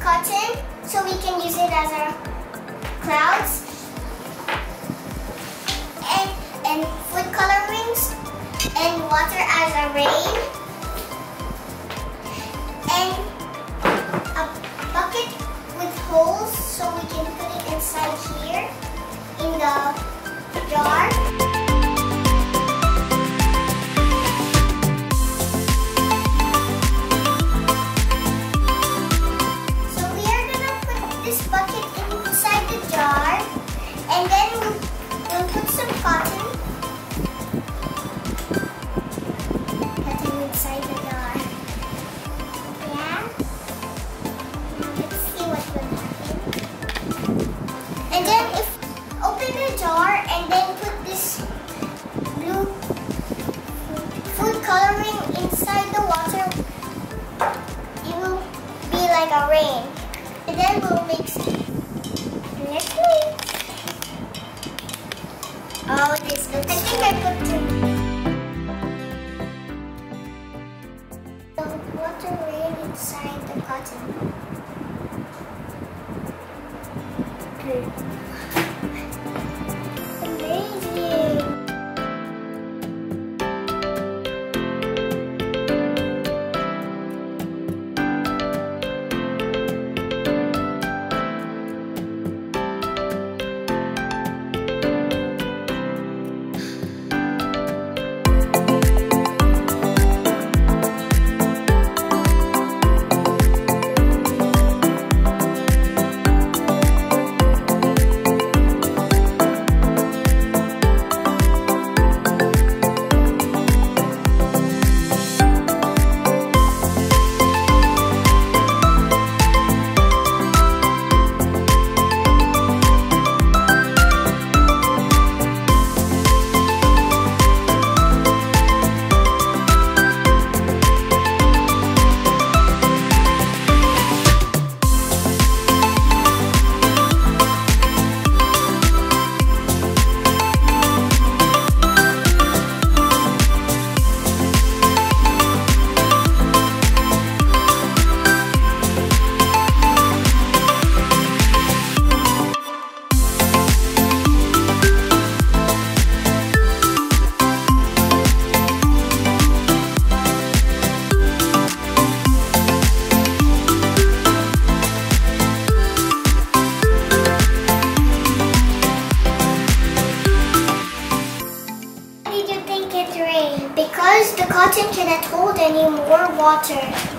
cotton so we can use it as our clouds. And food colorings. And water as a rain. And a bucket with holes so we can put it inside here in the jar. So we are gonna put this bucket inside the jar, and then we'll put some cotton inside the jar. Yeah? Now let's see what will happen. And then open the jar and then put this blue food coloring inside the water. It will be like a rain. And then we'll mix it. Let's mix. Oh, this looks I think I put too. Water rain inside the cotton. Good. Amazing. Because the cotton cannot hold any more water.